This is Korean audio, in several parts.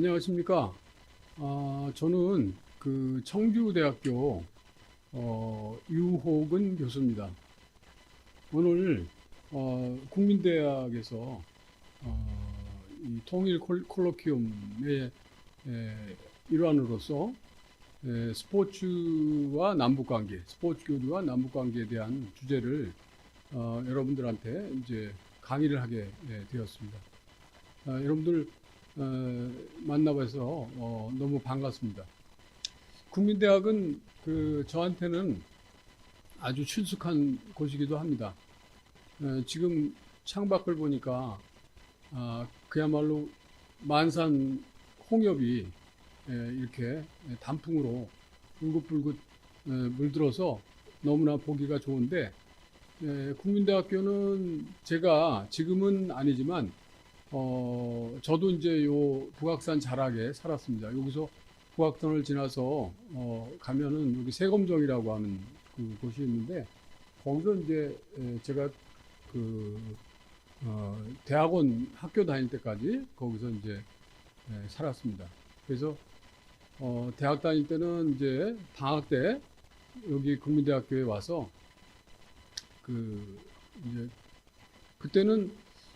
안녕하십니까. 저는 그 청주대학교 유호근 교수입니다. 오늘 국민대학에서 이 통일 콜로키움의 일환으로서 스포츠 교류와 남북 관계에 대한 주제를 여러분들한테 이제 강의를 하게 되었습니다. 여러분들 만나봐서 너무 반갑습니다. 국민대학은 저한테는 아주 친숙한 곳이기도 합니다. 지금 창밖을 보니까 그야말로 만산 홍엽이 이렇게 단풍으로 불긋불긋 물들어서 너무나 보기가 좋은데, 국민대학교는 제가 지금은 아니지만 저도 이제 요 북악산 자락에 살았습니다. 여기서 북악산을 지나서 가면은 여기 세검정이라고 하는 그 곳이 있는데, 거기서 이제 제가 대학원 학교 다닐 때까지 거기서 이제 살았습니다. 그래서 대학 다닐 때는 이제 방학 때 여기 국민대학교에 와서 이제 그때는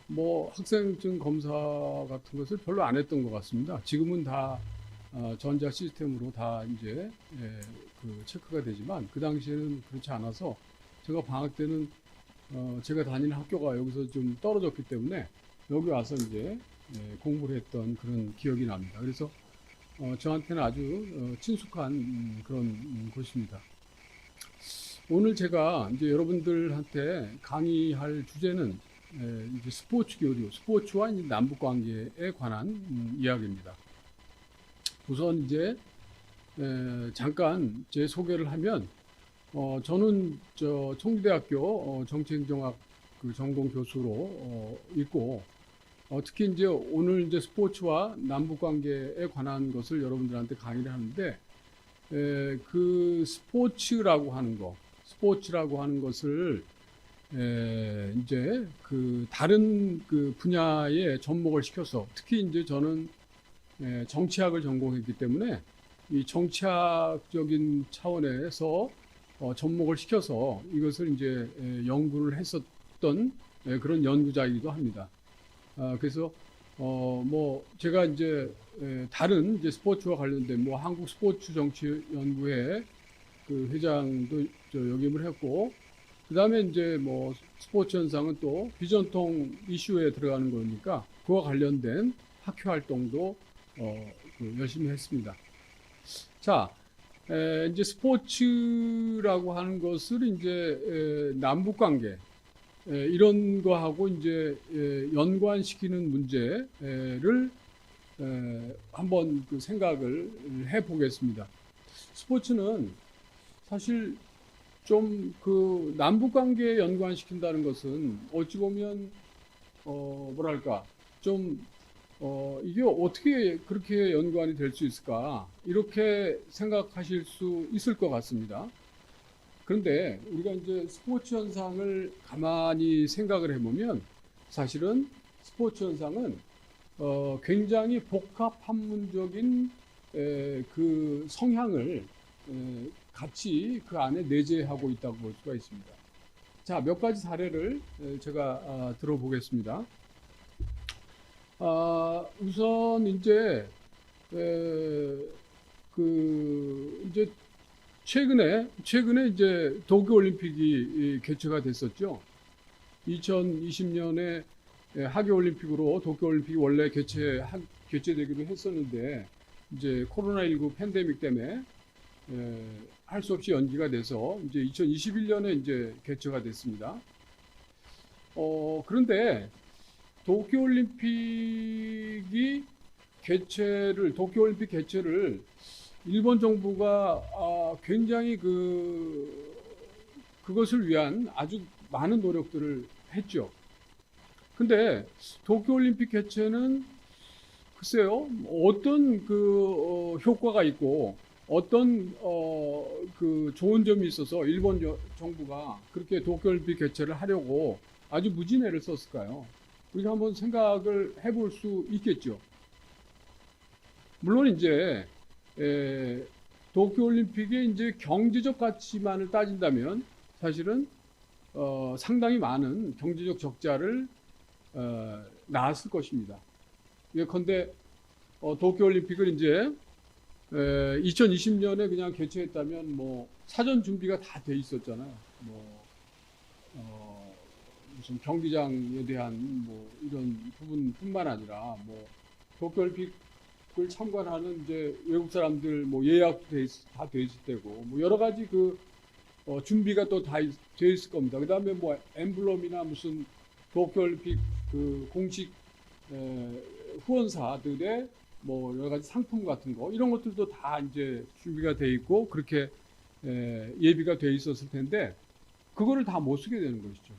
뭐 학생증 검사 같은 것을 별로 안 했던 것 같습니다. 지금은 다 전자 시스템으로 다 이제 체크가 되지만 그 당시에는 그렇지 않아서 제가 방학 때는 제가 다니는 학교가 여기서 좀 떨어졌기 때문에 여기 와서 이제 공부를 했던 그런 기억이 납니다. 그래서 저한테는 아주 친숙한 그런 곳입니다. 오늘 제가 이제 여러분들한테 강의할 주제는 이제 스포츠 교류, 스포츠와 이제 남북 관계에 관한 이야기입니다. 우선 이제 잠깐 제 소개를 하면, 저는 청주대학교 정치행정학 전공 교수로 있고, 특히 이제 오늘 이제 스포츠와 남북 관계에 관한 것을 여러분들한테 강의를 하는데, 그 스포츠라고 하는 것을 이제 다른 분야에 접목을 시켜서, 특히 이제 저는 정치학을 전공했기 때문에 이 정치학적인 차원에서 접목을 시켜서 이것을 이제 연구를 했었던 그런 연구자이기도 합니다. 그래서 뭐 제가 이제 다른 이제 스포츠와 관련된 뭐 한국 스포츠 정치 연구회 회장도 역임을 했고, 그 다음에 이제 뭐 스포츠 현상은 또 비전통 이슈에 들어가는 거니까 그와 관련된 학회 활동도 열심히 했습니다. 자, 이제 스포츠라고 하는 것을 이제 남북 관계 이런 거하고 이제 연관시키는 문제를 한번 생각을 해보겠습니다. 스포츠는 사실 좀 남북 관계에 연관시킨다는 것은 어찌 보면 뭐랄까 좀 이게 어떻게 그렇게 연관이 될 수 있을까, 이렇게 생각하실 수 있을 것 같습니다. 그런데 우리가 이제 스포츠 현상을 가만히 생각을 해보면 사실은 스포츠 현상은 굉장히 복합 학문적인 그 성향을 같이 그 안에 내재하고 있다고 볼 수가 있습니다. 자, 몇 가지 사례를 제가 들어보겠습니다. 우선 이제 이제 최근에 이제 도쿄올림픽이 개최가 됐었죠. 2020년에 하계올림픽으로 도쿄올림픽이 원래 개최되기로 했었는데, 이제 코로나19 팬데믹 때문에 할 수 없이 연기가 돼서 이제 2021년에 이제 개최가 됐습니다. 그런데 도쿄올림픽 개최를 일본 정부가 굉장히 그것을 위한 아주 많은 노력들을 했죠. 근데 도쿄올림픽 개최는 글쎄요, 어떤 효과가 있고 어떤 좋은 점이 있어서 일본 정부가 그렇게 도쿄올림픽 개최를 하려고 아주 무진애를 썼을까요? 우리가 한번 생각을 해볼 수 있겠죠. 물론 이제 도쿄올림픽의 이제 경제적 가치만을 따진다면 사실은 상당히 많은 경제적 적자를 낳았을 것입니다. 예컨대 도쿄올림픽을 이제 2020년에 그냥 개최했다면 뭐 사전 준비가 다 돼 있었잖아요. 뭐 무슨 경기장에 대한 뭐 이런 부분뿐만 아니라 뭐 도쿄올림픽을 참관하는 이제 외국 사람들 뭐 예약도 다 돼 있을 때고 뭐 여러 가지 그 준비가 또 다 돼 있을 겁니다. 그다음에 뭐 엠블럼이나 무슨 도쿄올림픽 그 공식 후원사들의 뭐 여러 가지 상품 같은 거 이런 것들도 다 이제 준비가 돼 있고 그렇게 예비가 돼 있었을 텐데 그거를 다 못 쓰게 되는 것이죠.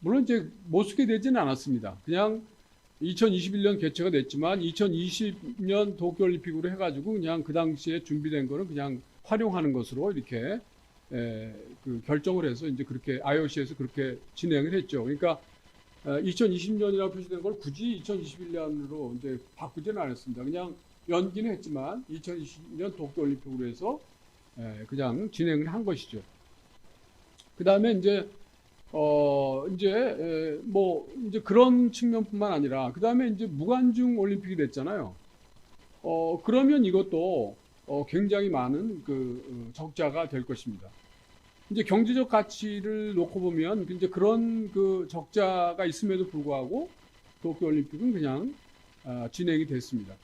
물론 이제 못 쓰게 되지는 않았습니다. 그냥 2021년 개최가 됐지만 2020년 도쿄올림픽으로 해가지고 그냥 그 당시에 준비된 거는 그냥 활용하는 것으로 이렇게 그 결정을 해서 이제 그렇게 IOC에서 그렇게 진행을 했죠. 그러니까 2020년이라고 표시된 걸 굳이 2021년으로 이제 바꾸지는 않았습니다. 그냥 연기는 했지만 2020년 도쿄올림픽으로 해서 그냥 진행을 한 것이죠. 그 다음에 이제 뭐 이제 그런 측면뿐만 아니라 그 다음에 이제 무관중 올림픽이 됐잖아요. 그러면 이것도 굉장히 많은 그 적자가 될 것입니다. 이제 경제적 가치를 놓고 보면 이제 그런 그 적자가 있음에도 불구하고 도쿄올림픽은 그냥 진행이 됐습니다.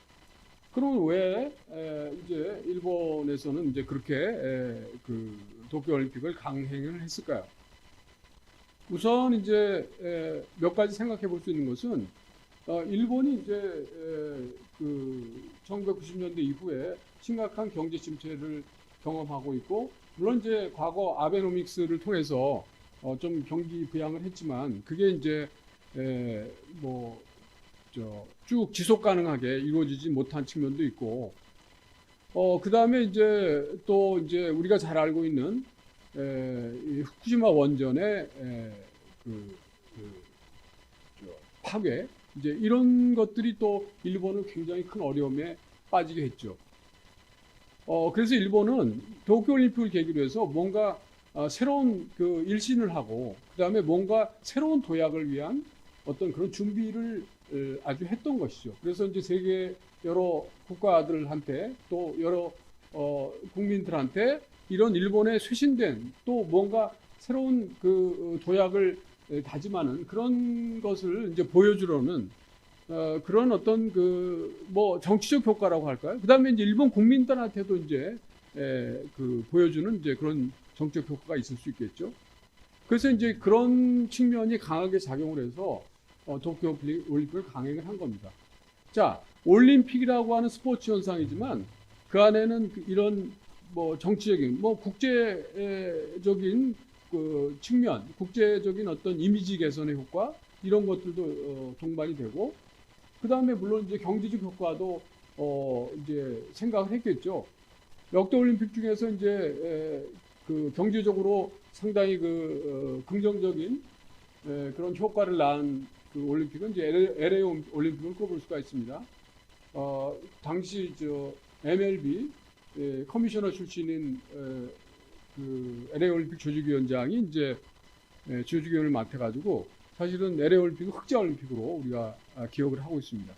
그럼 왜 이제 일본에서는 이제 그렇게 그 도쿄올림픽을 강행을 했을까요? 우선 이제 몇 가지 생각해 볼 수 있는 것은 일본이 이제 그 1990년대 이후에 심각한 경제 침체를 경험하고 있고 물론 이제 과거 아베노믹스를 통해서 좀 경기 부양을 했지만 그게 이제 뭐 쭉 지속 가능하게 이루어지지 못한 측면도 있고 그 다음에 이제 또 이제 우리가 잘 알고 있는 이 후쿠시마 원전의 파괴 이제 이런 것들이 또 일본을 굉장히 큰 어려움에 빠지게 했죠. 그래서 일본은 도쿄올림픽을 계기로 해서 뭔가 새로운 그 일신을 하고 그 다음에 뭔가 새로운 도약을 위한 어떤 그런 준비를 아주 했던 것이죠. 그래서 이제 세계 여러 국가들한테 또 여러 국민들한테 이런 일본의 쇄신된 또 뭔가 새로운 그 도약을 다짐하는 그런 것을 이제 보여주려는 그런 어떤 그 뭐 정치적 효과라고 할까요? 그다음에 이제 일본 국민들한테도 이제 그 보여주는 이제 그런 정치적 효과가 있을 수 있겠죠. 그래서 이제 그런 측면이 강하게 작용을 해서 도쿄 올림픽을 강행을 한 겁니다. 자, 올림픽이라고 하는 스포츠 현상이지만 그 안에는 이런 뭐 정치적인, 뭐 국제적인 그 측면, 국제적인 어떤 이미지 개선의 효과 이런 것들도 동반이 되고, 그 다음에 물론 이제 경제적 효과도 이제 생각을 했겠죠. 역대 올림픽 중에서 이제 그 경제적으로 상당히 그 긍정적인 그런 효과를 낳은 그 올림픽은 이제 LA 올림픽을 꼽을 수가 있습니다. 당시 저 MLB 커미셔너 출신인 그 LA 올림픽 조직위원장이 이제 조직위원을 맡아가지고 사실은 LA 올림픽은 흑자 올림픽으로 우리가 기억을 하고 있습니다.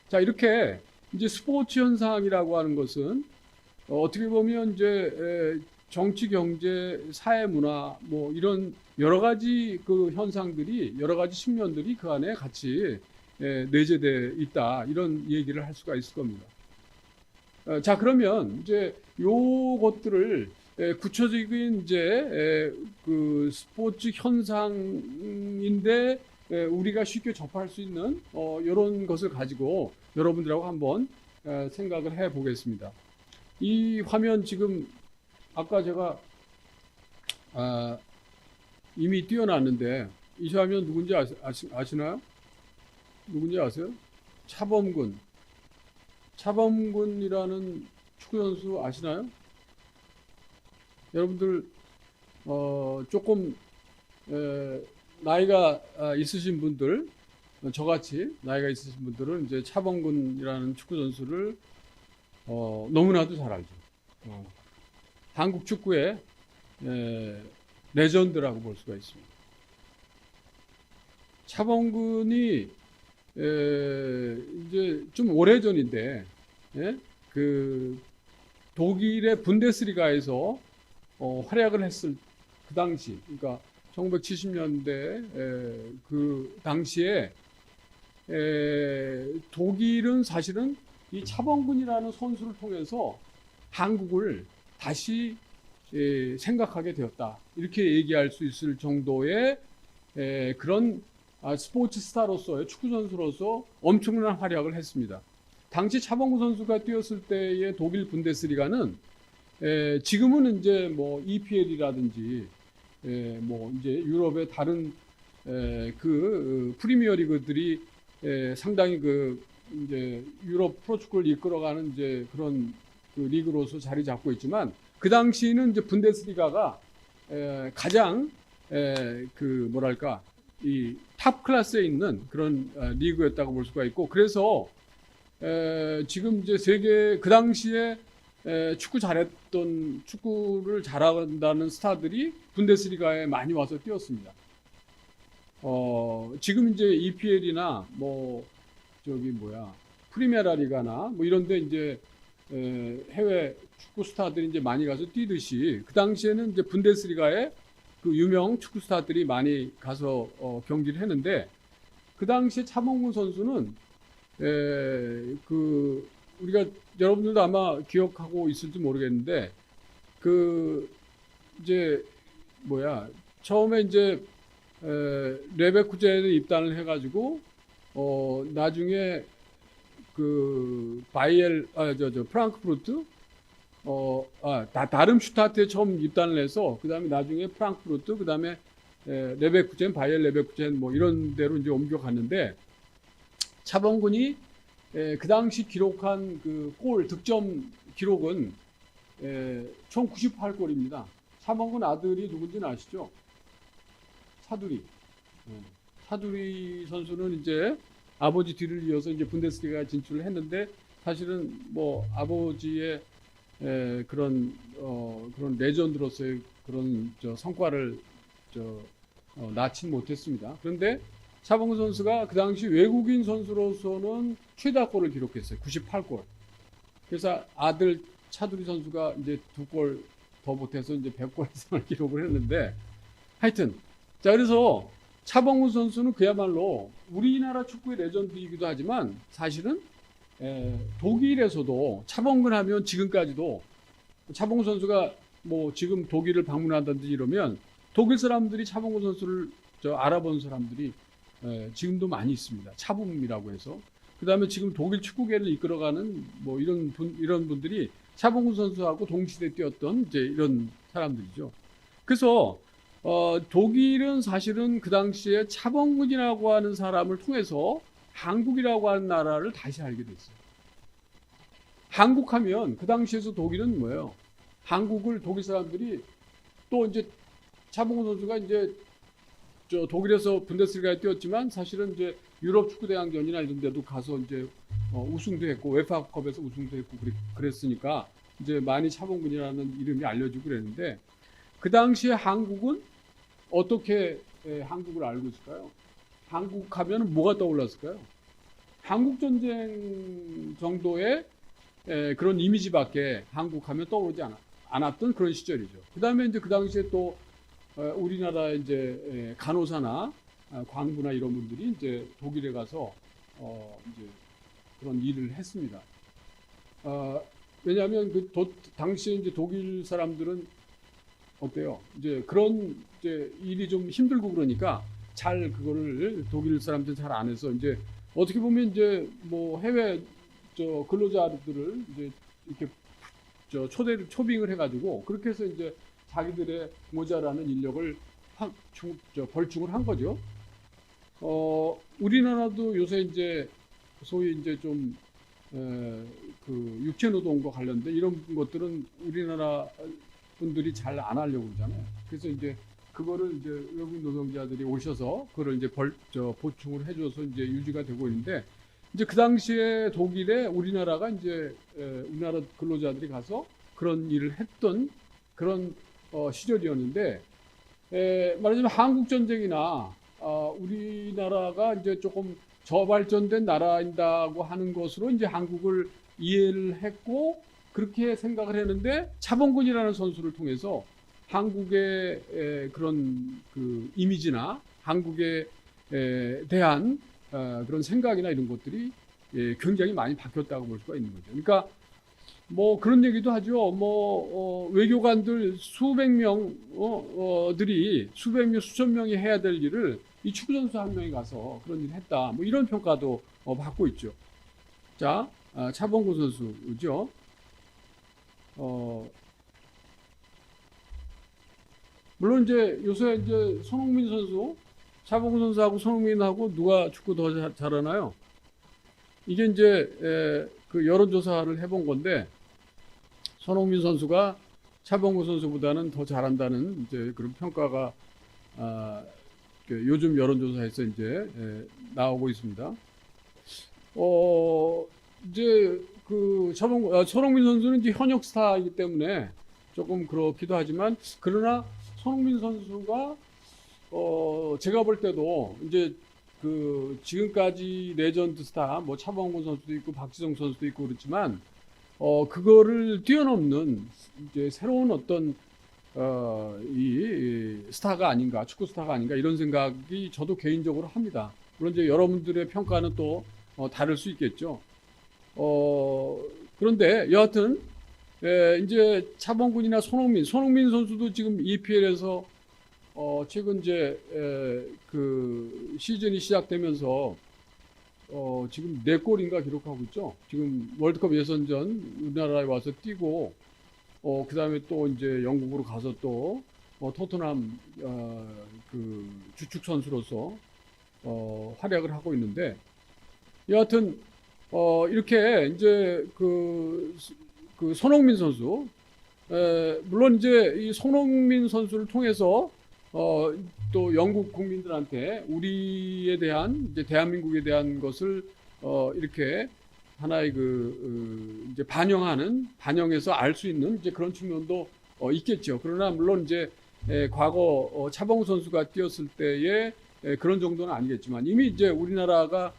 자, 이렇게 이제 스포츠 현상이라고 하는 것은 어떻게 보면 이제 정치, 경제, 사회, 문화 뭐 이런 여러 가지 그 현상들이 여러 가지 측면들이 그 안에 같이 내재되어 있다 이런 얘기를 할 수가 있을 겁니다. 자, 그러면 이제 요것들을 구체적인 이제 그 스포츠 현상인데 우리가 쉽게 접할 수 있는 이런 것을 가지고 여러분들하고 한번 생각을 해 보겠습니다. 이 화면 지금 아까 제가 이미 띄워놨는데 이 화면 누군지 아시나요? 누군지 아세요? 차범근이라는 축구 선수 아시나요? 여러분들 조금 나이가 있으신 분들 저같이 나이가 있으신 분들은 이제 차범근이라는 축구 선수를 너무나도 잘 알죠. 한국 축구의 레전드라고 볼 수가 있습니다. 차범근이 이제 좀 오래전인데, 예? 그 독일의 분데스리가에서 활약을 했을 그 당시, 그러니까 1970년대 그 당시에 독일은 사실은 이 차범근이라는 선수를 통해서 한국을 다시 생각하게 되었다. 이렇게 얘기할 수 있을 정도의 그런 스포츠 스타로서의 축구 선수로서 엄청난 활약을 했습니다. 당시 차범근 선수가 뛰었을 때의 독일 분데스리가는 지금은 이제 뭐 EPL이라든지 뭐 이제 유럽의 다른 그 프리미어 리그들이 상당히 그 이제 유럽 프로축구를 이끌어가는 이제 그런 그 리그로서 자리 잡고 있지만 그 당시는 이제 분데스리가가 가장 그 뭐랄까 이 탑 클래스에 있는 그런 리그였다고 볼 수가 있고 그래서 지금 이제 세계 그 당시에 축구를 잘한다는 스타들이 분데스리가에 많이 와서 뛰었습니다. 지금 이제 EPL이나 뭐 저기 뭐야 프리메라 리가나 뭐 이런데 이제 해외 축구 스타들이 이제 많이 가서 뛰듯이 그 당시에는 이제 분데스리가에 그 유명 축구 스타들이 많이 가서 경기를 했는데 그 당시에 차범근 선수는 그 우리가 여러분들도 아마 기억하고 있을지 모르겠는데 그 이제 뭐야 처음에 이제 레베쿠젠에 입단을 해가지고 나중에 그 프랑크푸르트 다름슈타트에 처음 입단을 해서 그 다음에 나중에 프랑크푸르트 그 다음에 레베쿠젠 바이엘 레베쿠젠 뭐 이런 데로 이제 옮겨갔는데 차범근이 그 당시 기록한 그 골 득점 기록은 총 98골입니다. 차범근 아들이 누군지는 아시죠? 차두리. 차두리 선수는 이제 아버지 뒤를 이어서 이제 분데스리가에 진출을 했는데 사실은 뭐 아버지의 그런 레전드로서의 그런 성과를 낳지 못했습니다. 그런데 차범근 선수가 그 당시 외국인 선수로서는 최다골을 기록했어요. 98골. 그래서 아들 차두리 선수가 이제 2골 더 못해서 이제 100골 이상을 기록을 했는데 하여튼 자 그래서 차범근 선수는 그야말로 우리나라 축구의 레전드이기도 하지만 사실은 독일에서도 차범근 하면 지금까지도 차범근 선수가 뭐 지금 독일을 방문한다든지 이러면 독일 사람들이 차범근 선수를 알아본 사람들이 지금도 많이 있습니다. 차범이라고 해서. 그 다음에 지금 독일 축구계를 이끌어가는 뭐 이런 분들이 차범근 선수하고 동시대에 뛰었던 이제 이런 사람들이죠. 그래서 독일은 사실은 그 당시에 차범근이라고 하는 사람을 통해서 한국이라고 하는 나라를 다시 알게 됐어요. 한국하면 그 당시에서 독일은 뭐예요? 한국을 독일 사람들이 또 이제 차범근 선수가 이제 독일에서 분데스리가에 뛰었지만 사실은 이제 유럽 축구 대항전이나 이런 데도 가서 이제 우승도 했고 웨파컵에서 우승도 했고 그랬으니까 이제 많이 차범근이라는 이름이 알려지고 그랬는데 그 당시에 한국은 어떻게 한국을 알고 있을까요? 한국 하면 뭐가 떠올랐을까요? 한국 전쟁 정도의 그런 이미지밖에 한국 하면 떠오르지 않았던 그런 시절이죠. 그다음에 이제 그 당시에 또 우리나라 이제 간호사나 광부나 이런 분들이 이제 독일에 가서 이제 그런 일을 했습니다. 왜냐하면 당시에 이제 독일 사람들은 어때요? 이제 그런 이제 일이 좀 힘들고 그러니까 잘 그거를 독일 사람들은 잘 안 해서 이제 어떻게 보면 이제 뭐 해외 근로자들을 이제 이렇게 초빙을 해가지고 그렇게 해서 이제 자기들의 모자라는 인력을 벌충을 한 거죠. 우리나라도 요새 이제 소위 이제 좀 그 육체노동과 관련된 이런 것들은 우리나라 분들이 잘 안 하려고 그러잖아요. 그래서 이제 그거를 이제 외국인 노동자들이 오셔서 그걸 이제 보충을 해줘서 이제 유지가 되고 있는데, 이제 그 당시에 독일에 우리나라가 이제 우리나라 근로자들이 가서 그런 일을 했던 그런 시절이었는데, 말하자면 한국 전쟁이나 우리나라가 이제 조금 저발전된 나라인다고 하는 것으로 이제 한국을 이해를 했고 그렇게 생각을 했는데, 차범근이라는 선수를 통해서 한국의 그런 그 이미지나 한국에 대한 그런 생각이나 이런 것들이 굉장히 많이 바뀌었다고 볼 수가 있는 거죠. 그러니까 뭐 그런 얘기도 하죠. 외교관들 수백 명들이 수백 명, 수천 명이 해야 될 일을 이 축구 선수 한 명이 가서 그런 일을 했다. 뭐 이런 평가도 받고 있죠. 자, 차범근 선수죠. 물론 이제 요새 이제 손흥민 선수, 차범근 선수하고 손흥민하고 누가 축구 더 잘하나요? 이게 이제 그 여론조사를 해본 건데, 손흥민 선수가 차범근 선수보다는 더 잘한다는 이제 그런 평가가 요즘 여론조사에서 이제 나오고 있습니다. 이제 그 손흥민 선수는 이제 현역 스타이기 때문에 조금 그렇기도 하지만, 그러나 손흥민 선수가 제가 볼 때도 이제 그 지금까지 레전드 스타 뭐 차범근 선수도 있고 박지성 선수도 있고 그렇지만 그거를 뛰어넘는 이제 새로운 어떤 이 스타가 아닌가, 축구 스타가 아닌가 이런 생각이 저도 개인적으로 합니다. 물론 이제 여러분들의 평가는 또 다를 수 있겠죠. 그런데 여하튼 이제 차범근이나 손흥민 선수도 지금 EPL에서 최근 이제 그 시즌이 시작되면서 지금 4골인가 기록하고 있죠. 지금 월드컵 예선전 우리나라에 와서 뛰고 그 다음에 또 이제 영국으로 가서 또 토트넘 그 주축 선수로서 활약을 하고 있는데, 여하튼 이렇게 이제 그 손흥민 선수, 물론 이제 이 손흥민 선수를 통해서 또 영국 국민들한테 우리에 대한 이제 대한민국에 대한 것을 이렇게 하나의 이제 반영해서 알 수 있는 이제 그런 측면도 있겠죠. 그러나 물론 이제 과거 차범근 선수가 뛰었을 때의 그런 정도는 아니겠지만, 이미 이제 우리나라가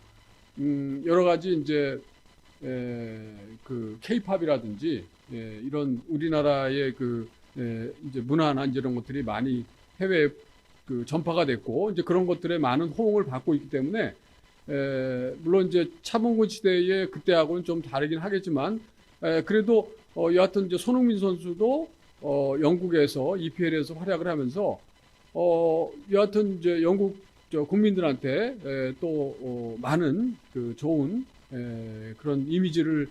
여러 가지 이제 그 K-팝이라든지 이런 우리나라의 그 이제 문화나 이제 이런 것들이 많이 해외에 그 전파가 됐고 이제 그런 것들에 많은 호응을 받고 있기 때문에 물론 이제 차범근 시대의 그때하고는 좀 다르긴 하겠지만 그래도 여하튼 이제 손흥민 선수도 영국에서 EPL에서 활약을 하면서 여하튼 이제 영국 국민들한테 또 많은 그 좋은 그런 이미지를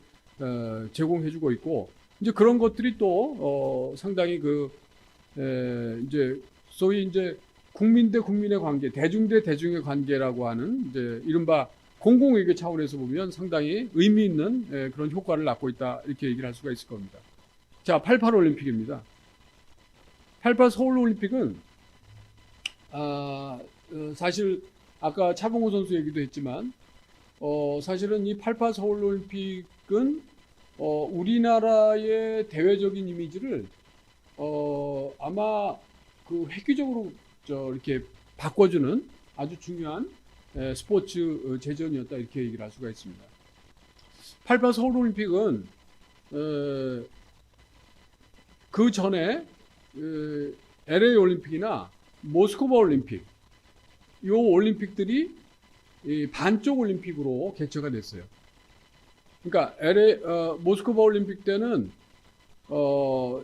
제공해주고 있고, 이제 그런 것들이 또 상당히 그 이제 소위 이제 국민 대 국민의 관계, 대중 대 대중의 관계라고 하는 이제 이른바 공공외교 차원에서 보면 상당히 의미 있는 그런 효과를 낳고 있다, 이렇게 얘기를 할 수가 있을 겁니다. 자, 88 올림픽입니다. 88 서울 올림픽은 사실 아까 차범근 선수 얘기도 했지만 사실은 이 88 서울 올림픽은 우리나라의 대외적인 이미지를 아마 그 획기적으로 이렇게 바꿔주는 아주 중요한 스포츠 제전이었다, 이렇게 얘기를 할 수가 있습니다. 88 서울 올림픽은 그 전에 LA 올림픽이나 모스크바 올림픽, 이 올림픽들이 반쪽 올림픽으로 개최가 됐어요. 그러니까 모스크바 올림픽 때는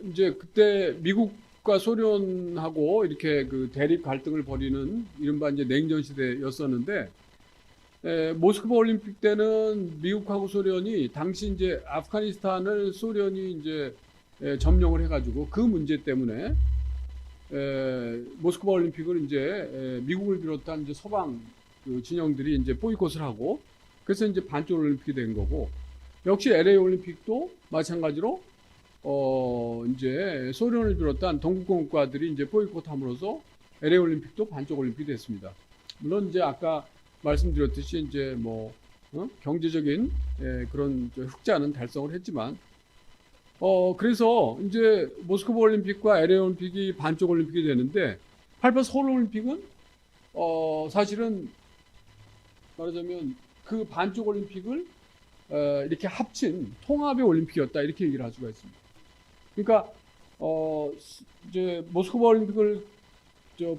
이제 그때 미국과 소련하고 이렇게 그 대립 갈등을 벌이는 이른바 이제 냉전 시대였었는데, 모스크바 올림픽 때는 미국하고 소련이 당시 이제 아프가니스탄을 소련이 이제 점령을 해가지고 그 문제 때문에 모스크바 올림픽을 이제 미국을 비롯한 이제 서방 그 진영들이 이제 보이콧을 하고, 그래서 이제 반쪽 올림픽이 된 거고, 역시 LA 올림픽도 마찬가지로 이제 소련을 비롯한 동국국가들이 이제 보이콧함으로써 LA 올림픽도 반쪽 올림픽이 됐습니다. 물론 이제 아까 말씀드렸듯이 이제 뭐 경제적인 그런 흑자는 달성을 했지만 그래서 이제 모스크바 올림픽과 LA 올림픽이 반쪽 올림픽이 되는데 88 서울 올림픽은 사실은 말하자면 그 반쪽 올림픽을 이렇게 합친 통합의 올림픽이었다 이렇게 얘기를 할 수가 있습니다. 그러니까 이제 모스크바 올림픽을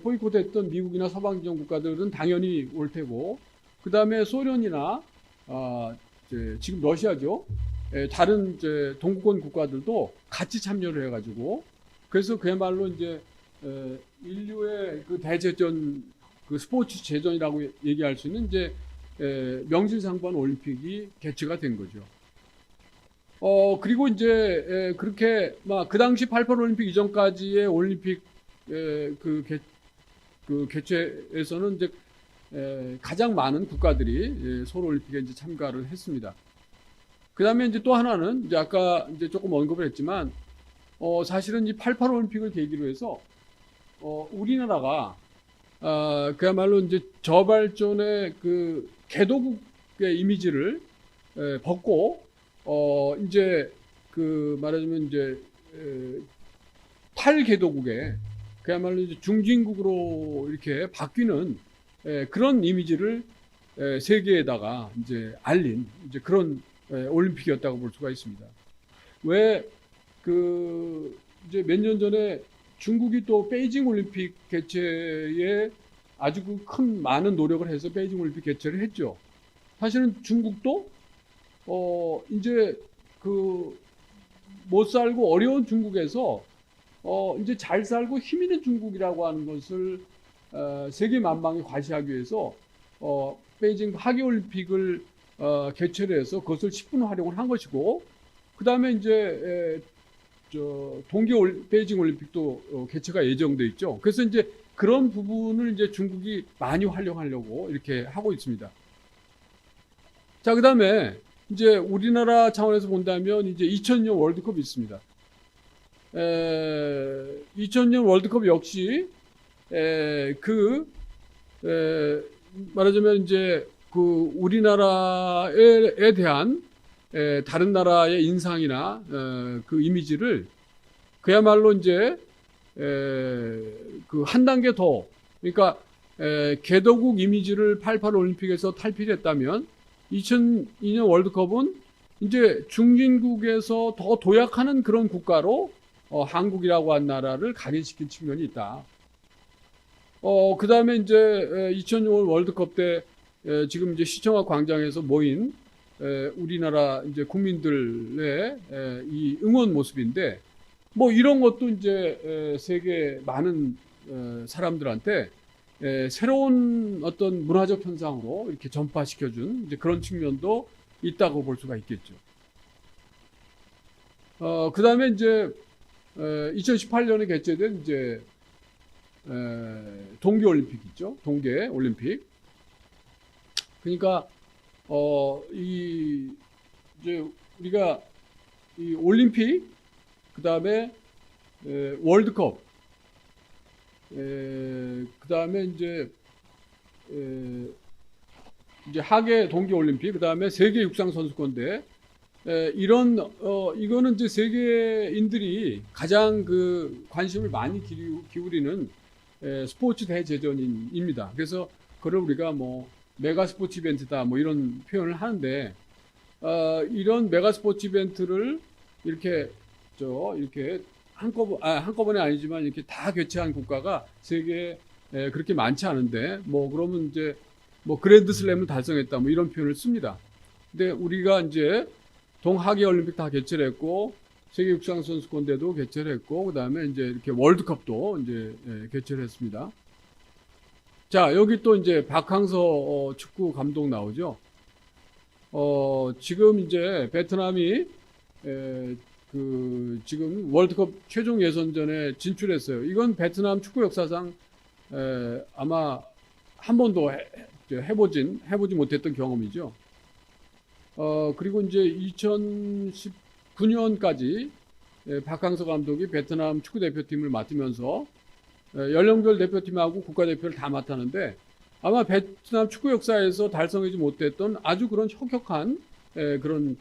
보이콧했던 미국이나 서방지정 국가들은 당연히 올 테고 그 다음에 소련이나 이제 지금 러시아죠. 다른 이제 동구권 국가들도 같이 참여를 해가지고 그래서 그야말로 이제 인류의 그 대제전 그 스포츠 제전이라고 얘기할 수 있는 이제 명실상부한 올림픽이 개최가 된 거죠. 그리고 이제 그렇게 막 그 당시 88 올림픽 이전까지의 올림픽 그 개최에서는 이제 가장 많은 국가들이 서울 올림픽에 이제 참가를 했습니다. 그 다음에 이제 또 하나는 이제 아까 이제 조금 언급을 했지만 사실은 이 88 올림픽을 계기로 해서 우리나라가 그야말로 이제 저발전의 그 개도국의 이미지를 벗고 이제 그 말하자면 이제 탈개도국의 그야말로 이제 중진국으로 이렇게 바뀌는 그런 이미지를 세계에다가 이제 알린 이제 그런 올림픽이었다고 볼 수가 있습니다. 왜 그 이제 몇 년 전에 중국이 또 베이징 올림픽 개최에 아주 큰 많은 노력을 해서 베이징 올림픽 개최를 했죠. 사실은 중국도 이제 그 못 살고 어려운 중국에서 이제 잘 살고 힘 있는 중국이라고 하는 것을 세계 만방에 과시하기 위해서 베이징 하계 올림픽을 개최를 해서 그것을 10분 활용을 한 것이고 그 다음에 이제 베이징 올림픽도 개최가 예정돼 있죠. 그래서 이제 그런 부분을 이제 중국이 많이 활용하려고 이렇게 하고 있습니다. 자, 그 다음에 이제 우리나라 차원에서 본다면 이제 2000년 월드컵이 있습니다. 2000년 월드컵 역시 말하자면 이제 그 우리나라에 대한 다른 나라의 인상이나 그 이미지를 그야말로 이제 그 한 단계 더 그러니까 개도국 이미지를 88 올림픽에서 탈피했다면 2002년 월드컵은 이제 중진국에서 더 도약하는 그런 국가로 한국이라고 한 나라를 각인시킨 측면이 있다. 그 다음에 이제 2006년 월드컵 때 지금 이제 시청각 광장에서 모인 우리나라 이제 국민들의 이 응원 모습인데 뭐 이런 것도 이제 세계 많은 사람들한테 새로운 어떤 문화적 현상으로 이렇게 전파시켜준 이제 그런 측면도 있다고 볼 수가 있겠죠. 그 다음에 이제 2018년에 개최된 이제 동계올림픽 있죠. 동계올림픽. 그러니까 이제 우리가 이 올림픽 그 다음에 월드컵 그 다음에 이제 하계 동계올림픽 그 다음에 세계 육상 선수권대 이런 이거는 이제 세계인들이 가장 그 관심을 많이 기울이는 스포츠 대제전입니다. 그래서 그걸 우리가 뭐 메가 스포츠 이벤트다 뭐 이런 표현을 하는데 이런 메가 스포츠 이벤트를 이렇게 이렇게 한꺼번에 아니지만 이렇게 다 개최한 국가가 세계에 그렇게 많지 않은데 뭐 그러면 이제 뭐 그랜드 슬램을 달성했다 뭐 이런 표현을 씁니다. 근데 우리가 이제 동하계 올림픽 다 개최를 했고 세계 육상 선수권대도 개최를 했고 그다음에 이제 이렇게 월드컵도 이제 개최를 했습니다. 자, 여기 또 이제 박항서 축구 감독 나오죠. 지금 이제 베트남이 그 지금 월드컵 최종 예선전에 진출했어요. 이건 베트남 축구 역사상 아마 한 번도 해보지 못했던 경험이죠. 그리고 이제 2019년까지 박항서 감독이 베트남 축구 대표팀을 맡으면서 연령별 대표팀하고 국가대표를 다 맡았는데 아마 베트남 축구 역사에서 달성하지 못했던 아주 그런 혁혁한 그런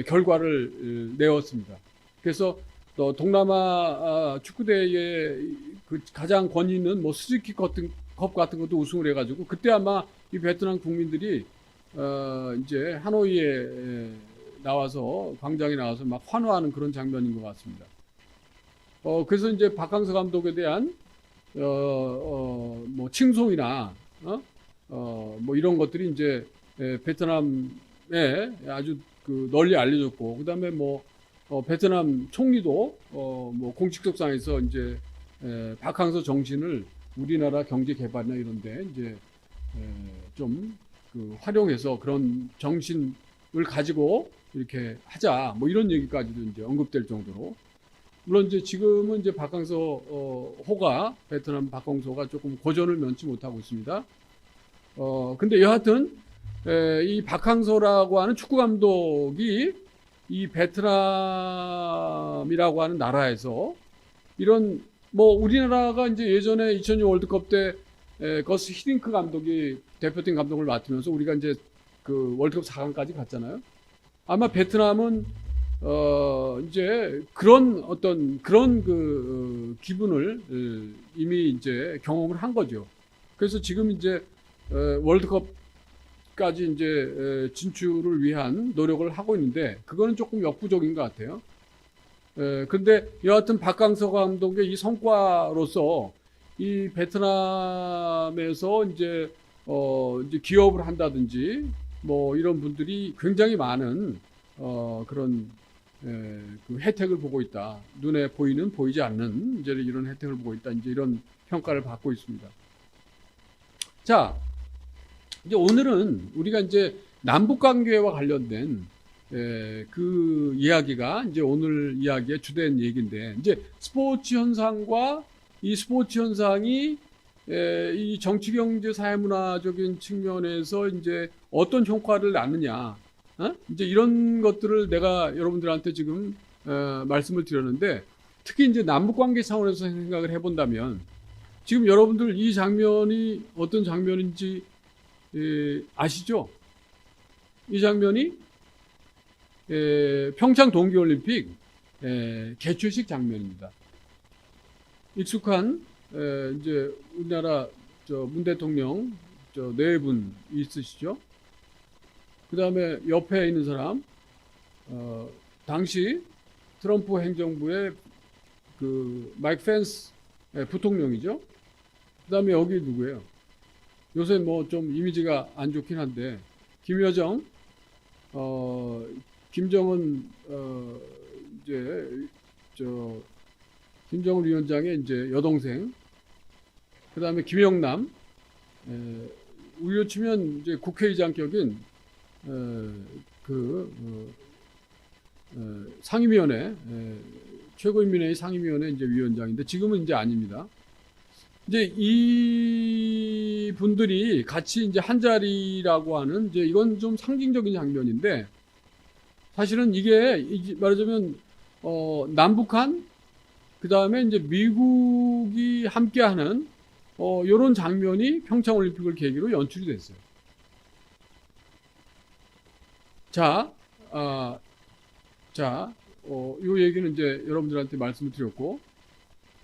결과를 내었습니다. 그래서 동남아 축구대회의 그 가장 권위 있는 뭐 스즈키 컵 같은 것도 우승을 해가지고 그때 아마 이 베트남 국민들이 이제 하노이에 나와서 광장에 나와서 막 환호하는 그런 장면인 것 같습니다. 그래서 이제 박항서 감독에 대한 뭐 칭송이나 뭐 이런 것들이 이제 베트남에 아주 그 널리 알려졌고, 그다음에 뭐 베트남 총리도 뭐 공식석상에서 이제 박항서 정신을 우리나라 경제 개발이나 이런데 이제 좀 그 활용해서 그런 정신을 가지고 이렇게 하자 뭐 이런 얘기까지도 이제 언급될 정도로. 물론 이제 지금은 이제 박항서 호가 베트남 박항서가 조금 고전을 면치 못하고 있습니다. 근데 여하튼 이 박항서라고 하는 축구 감독이 이 베트남이라고 하는 나라에서 이런 뭐 우리나라가 이제 예전에 2006 월드컵 때 거스 히딩크 감독이 대표팀 감독을 맡으면서 우리가 이제 그 월드컵 4강까지 갔잖아요. 아마 베트남은 이제 그런 어떤 그런 그 기분을 이미 이제 경험을 한 거죠. 그래서 지금 이제 월드컵까지 이제 진출을 위한 노력을 하고 있는데 그거는 조금 역부족인 것 같아요. 근데 여하튼 박항서 감독의 이 성과로서 이 베트남에서 이제 이제 기업을 한다든지 뭐 이런 분들이 굉장히 많은 그런 그 혜택을 보고 있다. 눈에 보이는 보이지 않는 이제 이런 혜택을 보고 있다. 이제 이런 평가를 받고 있습니다. 자, 이제 오늘은 우리가 이제 남북 관계와 관련된 그 이야기가 이제 오늘 이야기의 주된 얘기인데, 이제 스포츠 현상과 이 스포츠 현상이 이 정치, 경제, 사회, 문화적인 측면에서 이제 어떤 효과를 낳느냐, 이제 이런 것들을 내가 여러분들한테 지금 말씀을 드렸는데, 특히 이제 남북 관계 차원에서 생각을 해본다면 지금 여러분들 이 장면이 어떤 장면인지 아시죠? 이 장면이 평창 동계올림픽 개최식 장면입니다. 익숙한 이제 우리나라 문 대통령 네 분 있으시죠? 그 다음에 옆에 있는 사람 당시 트럼프 행정부의 그 마이크 펜스 부통령이죠. 그 다음에 여기 누구예요? 요새 뭐 좀 이미지가 안 좋긴 한데 김여정, 김정은 이제 김정은 위원장의 이제 여동생, 그 다음에 김영남, 우리로 치면 이제 국회의장격인 상임위원회, 최고인민회의 상임위원회 이제 위원장인데 지금은 이제 아닙니다. 이제 이 분들이 같이 이제 한 자리라고 하는 이제 이건 좀 상징적인 장면인데, 사실은 이게 말하자면 남북한 그 다음에 이제 미국이 함께하는 이런 장면이 평창 올림픽을 계기로 연출이 됐어요. 자, 이 얘기는 이제 여러분들한테 말씀을 드렸고,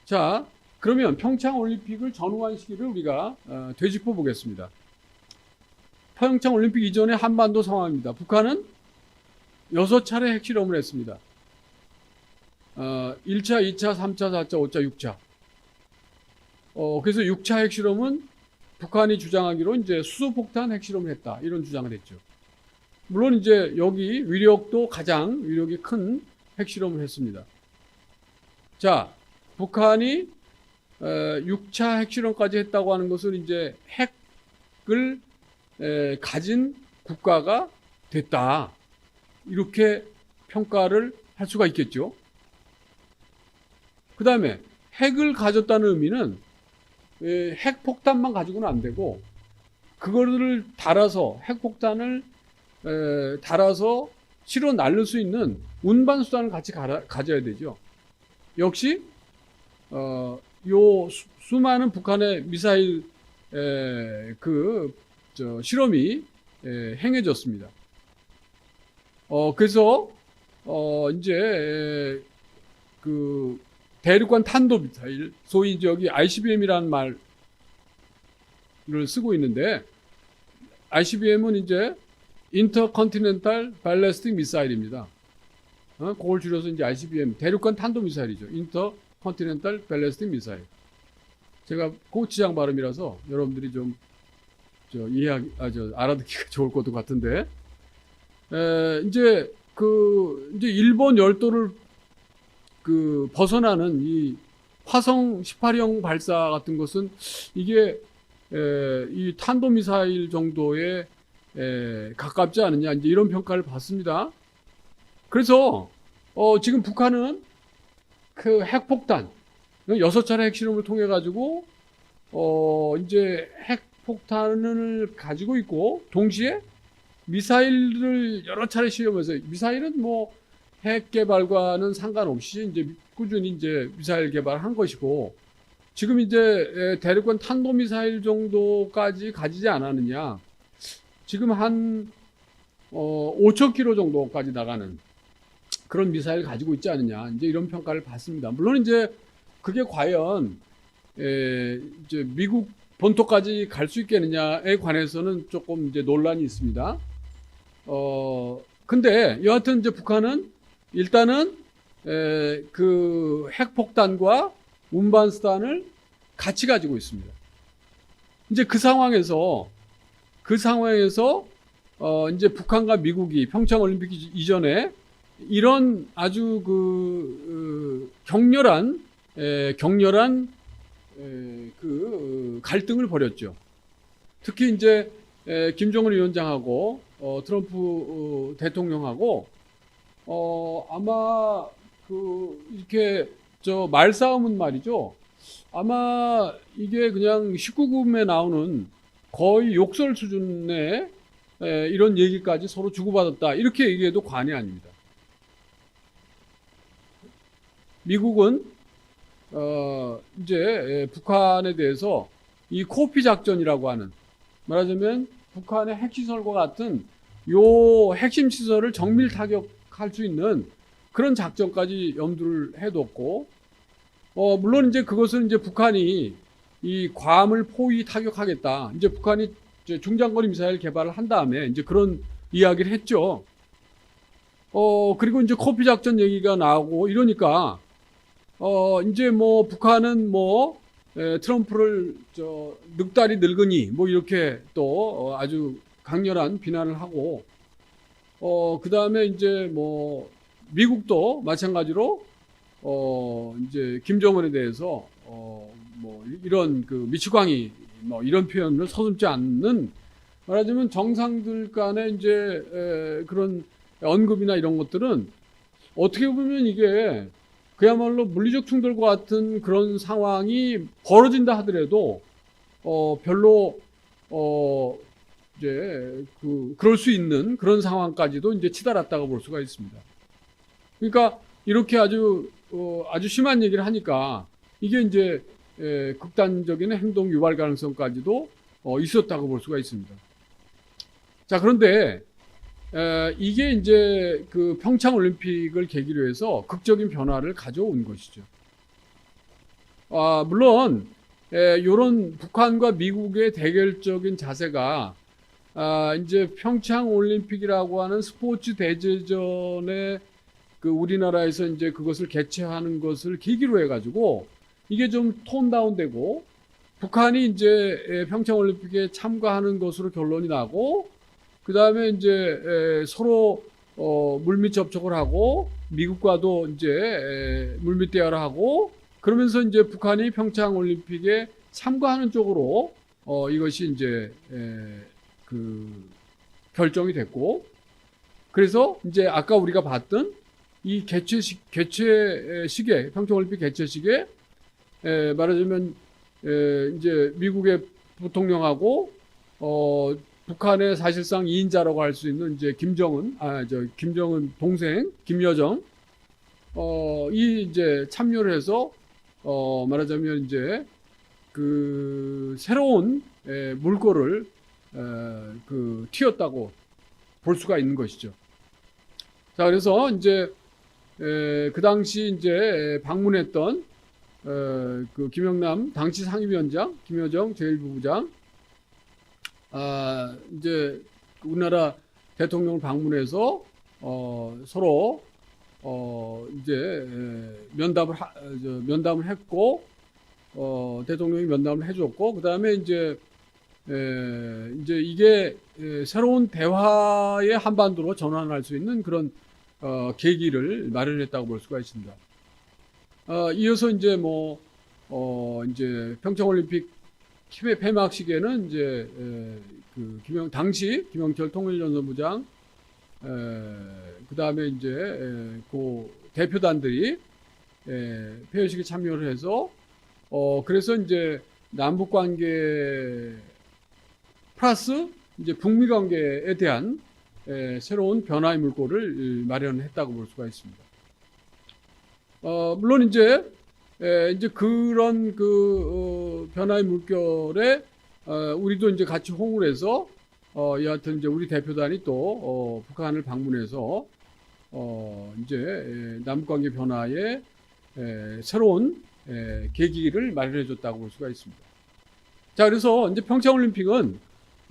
자, 그러면 평창 올림픽을 전후한 시기를 우리가 되짚어 보겠습니다. 평창 올림픽 이전의 한반도 상황입니다. 북한은 6차례 핵실험을 했습니다. 1차, 2차, 3차, 4차, 5차, 6차. 그래서 6차 핵실험은 북한이 주장하기로 이제 수소폭탄 핵실험을 했다, 이런 주장을 했죠. 물론 이제 여기 위력도 가장 위력이 큰 핵실험을 했습니다. 자, 북한이 6차 핵실험까지 했다고 하는 것은 이제 핵을 가진 국가가 됐다, 이렇게 평가를 할 수가 있겠죠. 그 다음에 핵을 가졌다는 의미는 핵폭탄만 가지고는 안 되고 그거를 달아서 핵폭탄을 달아서 실어 날릴 수 있는 운반수단을 같이 가져야 되죠. 역시 요 수많은 북한의 미사일 실험이 행해졌습니다. 그래서 이제 그 대륙간 탄도 미사일, 소위 이제 여기 ICBM이라는 말을 쓰고 있는데, ICBM은 이제 인터컨티넨탈 발리스틱 미사일입니다. 그걸 줄여서 이제 ICBM, 대륙간 탄도 미사일이죠. 인터컨티넨탈 발리스틱 미사일. 제가 고치장 발음이라서 여러분들이 좀 알아듣기가 좋을 것도 같은데, 이제 이제 일본 열도를 벗어나는 이 화성 18형 발사 같은 것은 이게 이 탄도미사일 정도에 가깝지 않느냐, 이제 이런 평가를 받습니다. 그래서 지금 북한은 그 핵폭탄 6차례 핵실험을 통해 가지고 이제 핵폭탄을 가지고 있고, 동시에 미사일을 여러 차례 시험해서, 미사일은 뭐 핵 개발과는 상관없이 이제 꾸준히 이제 미사일 개발한 것이고, 지금 이제 대륙간 탄도미사일 정도까지 가지지 않았느냐. 지금 한 5,000km 정도까지 나가는 그런 미사일 가지고 있지 않느냐, 이제 이런 평가를 받습니다. 물론 이제 그게 과연 이제 미국 본토까지 갈 수 있겠느냐에 관해서는 조금 이제 논란이 있습니다. 근데 여하튼 이제 북한은 일단은 그 핵폭탄과 운반수단을 같이 가지고 있습니다. 이제 그 상황에서 이제 북한과 미국이 평창 올림픽 이전에 이런 아주 격렬한 갈등을 벌였죠. 특히 이제 김정은 위원장하고 트럼프 대통령하고 아마 이렇게 말싸움은 말이죠. 아마 이게 그냥 19금에 나오는 거의 욕설 수준의 이런 얘기까지 서로 주고받았다, 이렇게 얘기해도 과언이 아닙니다. 미국은 이제 북한에 대해서 이 코피 작전이라고 하는, 말하자면 북한의 핵시설과 같은 요 핵심 시설을 정밀 타격할 수 있는 그런 작전까지 염두를 해뒀고, 물론 이제 그것은 이제 북한이 이 괌을 포위 타격하겠다, 이제 북한이 이제 중장거리 미사일 개발을 한 다음에 이제 그런 이야기를 했죠. 그리고 이제 코피 작전 얘기가 나오고 이러니까 이제 뭐 북한은 뭐 트럼프를 늑다리 늙은이 뭐 이렇게 또 아주 강렬한 비난을 하고, 그 다음에 이제 뭐 미국도 마찬가지로 이제 김정은에 대해서 뭐 이런 미치광이 뭐 이런 표현을 서슴지 않는, 말하자면 정상들 간의 이제 그런 언급이나 이런 것들은 어떻게 보면 이게 그야말로 물리적 충돌과 같은 그런 상황이 벌어진다 하더라도 별로 이제 그럴 수 있는 그런 상황까지도 이제 치달았다고 볼 수가 있습니다. 그러니까 이렇게 아주 심한 얘기를 하니까 이게 이제 극단적인 행동 유발 가능성까지도 있었다고 볼 수가 있습니다. 자, 그런데 이게 이제 평창 올림픽을 계기로 해서 극적인 변화를 가져온 것이죠. 물론 이런 북한과 미국의 대결적인 자세가 이제 평창 올림픽이라고 하는 스포츠 대제전에 우리나라에서 이제 그것을 개최하는 것을 계기로 해가지고 이게 좀 톤 다운되고, 북한이 이제 평창 올림픽에 참가하는 것으로 결론이 나고, 그 다음에 이제 서로 물밑 접촉을 하고 미국과도 이제 물밑 대화를 하고, 그러면서 이제 북한이 평창 올림픽에 참가하는 쪽으로 이것이 이제 결정이 됐고, 그래서 이제 아까 우리가 봤던 이 개최식에 평창 올림픽 개최식에 말하자면 이제 미국의 부통령하고 북한의 사실상 2인자라고 할 수 있는 이제 김정은 동생 김여정 이 이제 참여를 해서 말하자면 이제 그 새로운 물꼬를 그 튀었다고 볼 수가 있는 것이죠. 자, 그래서 이제 그 당시 이제 방문했던 그 김영남 당시 상임위원장, 김여정 제1부부장, 이제 우리나라 대통령을 방문해서 서로 이제 면담을 했고, 대통령이 면담을 해줬고, 그 다음에 이제 이게 새로운 대화의 한반도로 전환할 수 있는 그런 계기를 마련했다고 볼 수가 있습니다. 이어서 이제 이제 평창올림픽 폐막식에는 이제 그 당시 김영철 통일연설부장, 그 다음에 이제 그 대표단들이 폐회식에 참여를 해서 그래서 이제 남북 관계 플러스 이제 북미 관계에 대한 새로운 변화의 물꼬를 마련했다고 볼 수가 있습니다. 물론 이제 그런 그 변화의 물결에 우리도 이제 같이 호응을 해서 여하튼 이제 우리 대표단이 또 북한을 방문해서 이제 남북 관계 변화에 새로운 계기를 마련해줬다고 볼 수가 있습니다. 자, 그래서 이제 평창올림픽은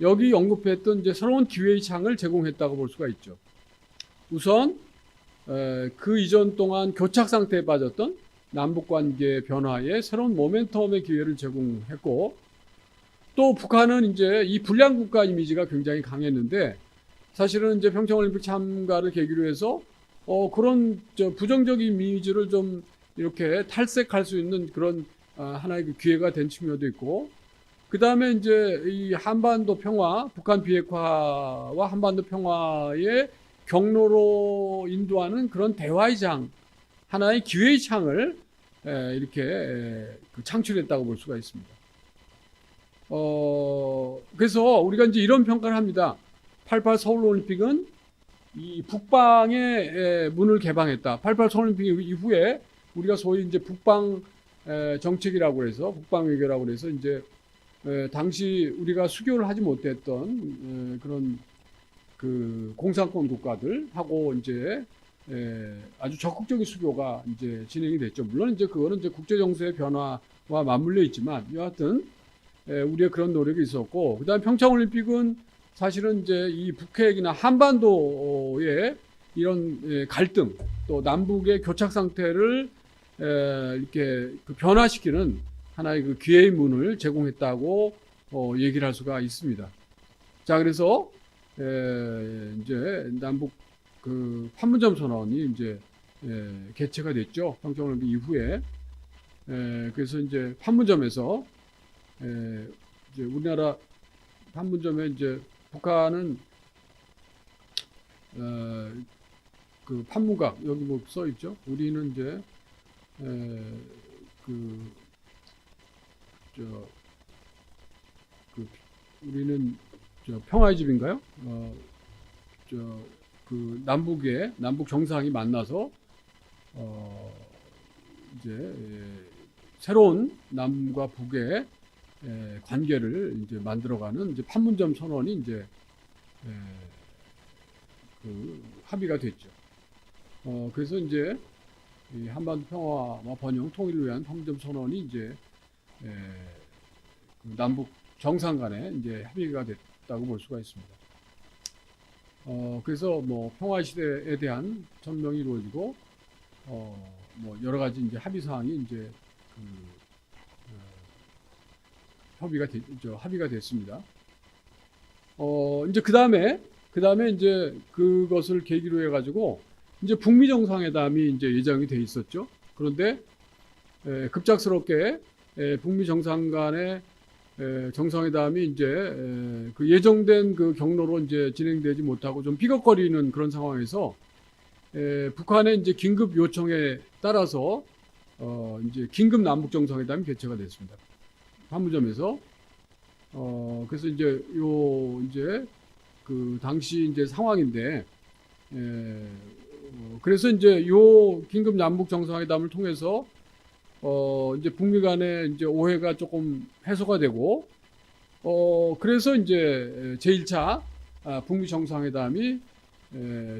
여기 언급했던 이제 새로운 기회의 창을 제공했다고 볼 수가 있죠. 우선 그 이전 동안 교착 상태에 빠졌던 남북 관계 변화에 새로운 모멘텀의 기회를 제공했고, 또 북한은 이제 이 불량 국가 이미지가 굉장히 강했는데 사실은 이제 평창올림픽 참가를 계기로 해서 그런 부정적인 이미지를 좀 이렇게 탈색할 수 있는 그런 하나의 그 기회가 된 측면도 있고, 그 다음에 이제 이 한반도 평화, 북한 비핵화와 한반도 평화의 경로로 인도하는 그런 대화의 장, 하나의 기회의 창을 이렇게 창출했다고 볼 수가 있습니다. 그래서 우리가 이제 이런 평가를 합니다. 88 서울올림픽은 이 북방의 문을 개방했다. 88 서울올림픽 이후에 우리가 소위 이제 북방 정책이라고 해서 북방 외교라고 해서 이제 당시 우리가 수교를 하지 못했던 그런 그 공산권 국가들하고 이제 아주 적극적인 수교가 이제 진행이 됐죠. 물론 이제 그거는 이제 국제 정세의 변화와 맞물려 있지만 여하튼 우리의 그런 노력이 있었고, 그다음 평창올림픽은 사실은 이제 이 북핵이나 한반도의 이런 갈등, 또 남북의 교착 상태를 이렇게 그 변화시키는 하나의 그 기회의 문을 제공했다고 얘기를 할 수가 있습니다. 자, 그래서 이제 남북 그 판문점 선언이 이제 개최가 됐죠. 평창올림픽 이후에. 그래서 이제 판문점에서 이제 우리나라 판문점에 이제 북한은 그 판문각 여기 뭐 써 있죠. 우리는 이제 우리는 평화의 집인가요? 그 남북 정상이 만나서 이제 새로운 남과 북의 관계를 이제 만들어가는 이제 판문점 선언이 이제 그 합의가 됐죠. 그래서 이제 이 한반도 평화와 번영 통일을 위한 판문점 선언이 이제 그 남북 정상 간에 이제 합의가 됐다고 볼 수가 있습니다. 그래서 뭐 평화 시대에 대한 천명이 이루어지고 뭐 여러 가지 이제 합의 사항이 이제 합의가 됐습니다. 이제 그 다음에 이제 그것을 계기로 해가지고 이제 북미 정상회담이 이제 예정이 돼 있었죠. 그런데 급작스럽게 북미 정상 간의 정상회담이 이제 그 예정된 그 경로로 이제 진행되지 못하고 좀 삐걱거리는 그런 상황에서 북한의 이제 긴급 요청에 따라서 이제 긴급 남북 정상회담이 개최가 됐습니다. 판문점에서. 그래서 이제 이제 그 당시 이제 상황인데 그래서 이제 요 긴급 남북 정상회담을 통해서 이제 북미 간의 이제 오해가 조금 해소가 되고, 그래서 이제 제1차 북미 정상회담이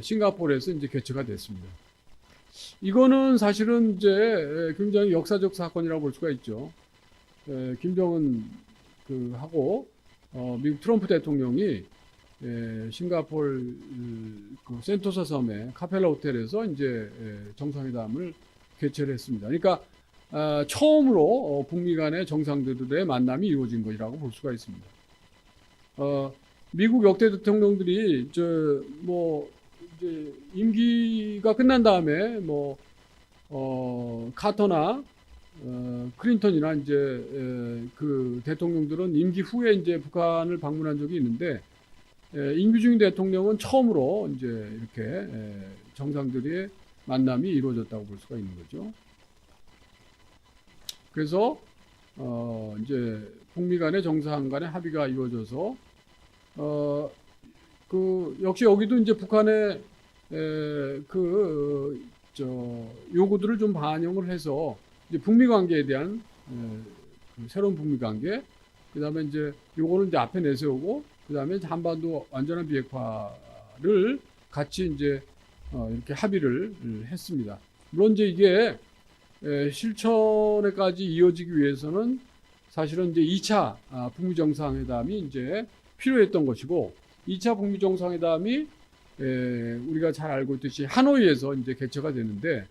싱가포르에서 이제 개최가 됐습니다. 이거는 사실은 이제 굉장히 역사적 사건이라고 볼 수가 있죠. 김정은 하고 미국 트럼프 대통령이 싱가포르 그 센토사 섬의 카펠라 호텔에서 이제 정상회담을 개최를 했습니다. 그러니까 처음으로 북미 간의 정상들의 만남이 이루어진 것이라고 볼 수가 있습니다. 미국 역대 대통령들이 이제 임기가 끝난 다음에 카터나 클린턴이나 이제 그 대통령들은 임기 후에 이제 북한을 방문한 적이 있는데, 임기 중인 대통령은 처음으로 이제 이렇게 정상들의 만남이 이루어졌다고 볼 수가 있는 거죠. 그래서 이제 북미 간의 정상 간의 합의가 이루어져서 역시 여기도 이제 북한의 요구들을 좀 반영을 해서 이제 북미 관계에 대한 새로운 북미 관계, 그다음에 이제 요거는 이제 앞에 내세우고, 그다음에 한반도 완전한 비핵화를 같이 이제 이렇게 합의를 했습니다. 물론 이제 이게 실천에까지 이어지기 위해서는 사실은 이제 2차 북미 정상회담이 이제 필요했던 것이고, 2차 북미 정상회담이 우리가 잘 알고 있듯이 하노이에서 이제 개최가 되는데,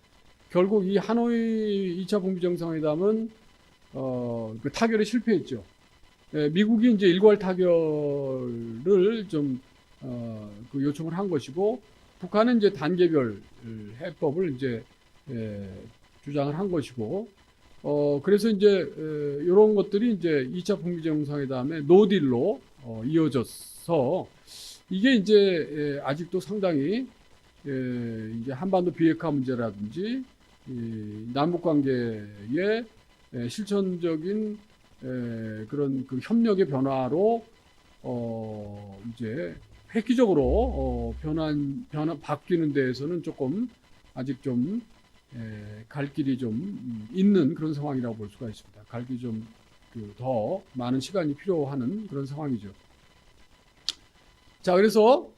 결국 이 하노이 2차 북미 정상회담은 그 타결에 실패했죠. 미국이 이제 일괄 타결을 좀 그 요청을 한 것이고, 북한은 이제 단계별 해법을 이제 주장을 한 것이고, 그래서 이제 이런 것들이 이제 2차 북미 정상회담의 노딜로 이어져서, 이게 이제 아직도 상당히 이제 한반도 비핵화 문제라든지 남북 관계의 실천적인 그런 그 협력의 변화로 이제 획기적으로 바뀌는 데에서는 조금 아직 좀 갈 길이 좀 있는 그런 상황이라고 볼 수가 있습니다. 갈 길이 좀 더 많은 시간이 필요한 그런 상황이죠. 자, 그래서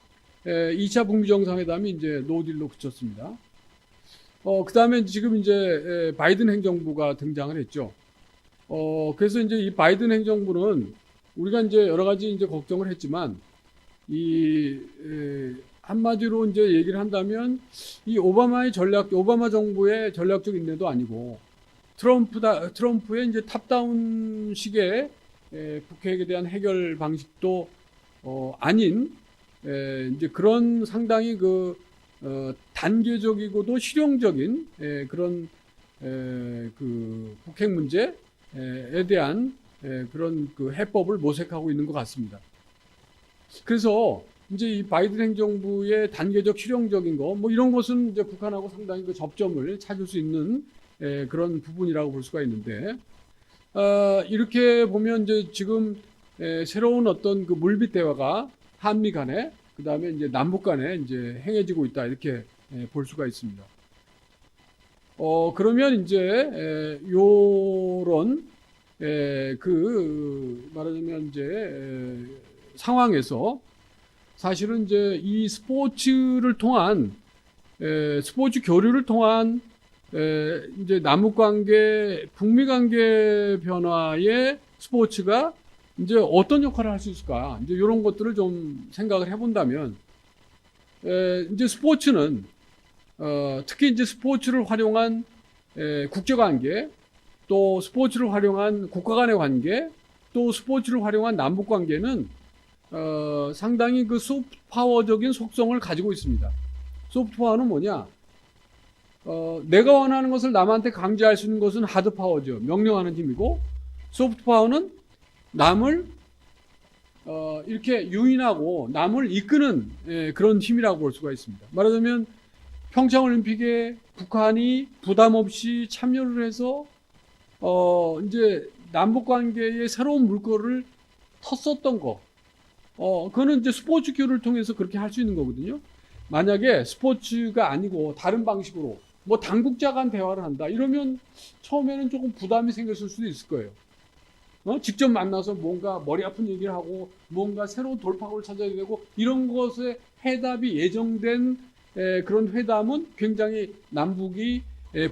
2차 북미 정상회담이 이제 노딜로 그쳤습니다. 그 다음에 지금 이제 바이든 행정부가 등장을 했죠. 그래서 이제 이 바이든 행정부는 우리가 이제 여러 가지 이제 걱정을 했지만, 한마디로 이제 얘기를 한다면, 이 오바마 정부의 전략적 인내도 아니고, 트럼프의 이제 탑다운식의 북핵에 대한 해결 방식도 아닌, 이제 그런 상당히 단계적이고도 실용적인 그런 그 북핵 문제에 대한 그런 그 해법을 모색하고 있는 것 같습니다. 그래서 이제 이 바이든 행정부의 단계적 실용적인 거, 이런 것은 이제 북한하고 상당히 그 접점을 찾을 수 있는 그런 부분이라고 볼 수가 있는데, 이렇게 보면 이제 지금 새로운 어떤 그 물밑 대화가 한미 간에, 그 다음에 이제 남북 간에 이제 행해지고 있다, 이렇게 볼 수가 있습니다. 그러면 이제 요런 말하자면 이제 상황에서 사실은 이제 이 스포츠를 통한 스포츠 교류를 통한 이제 남북 관계, 북미 관계 변화의 스포츠가 이제 어떤 역할을 할 수 있을까? 이제 이런 것들을 좀 생각을 해본다면, 이제 스포츠는 특히 이제 스포츠를 활용한 국제 관계, 또 스포츠를 활용한 국가 간의 관계, 또 스포츠를 활용한 남북 관계는 상당히 그 소프트 파워적인 속성을 가지고 있습니다. 소프트 파워는 뭐냐? 내가 원하는 것을 남한테 강제할 수 있는 것은 하드 파워죠. 명령하는 힘이고, 소프트 파워는 남을 이렇게 유인하고 남을 이끄는 그런 힘이라고 볼 수가 있습니다. 말하자면 평창올림픽에 북한이 부담 없이 참여를 해서 이제 남북 관계의 새로운 물꼬를 텄었던 거, 그거는 이제 스포츠 교류를 통해서 그렇게 할 수 있는 거거든요. 만약에 스포츠가 아니고 다른 방식으로 뭐 당국자 간 대화를 한다. 이러면 처음에는 조금 부담이 생겼을 수도 있을 거예요. 직접 만나서 뭔가 머리 아픈 얘기를 하고 뭔가 새로운 돌파구를 찾아야 되고 이런 것에 해답이 예정된 그런 회담은 굉장히 남북이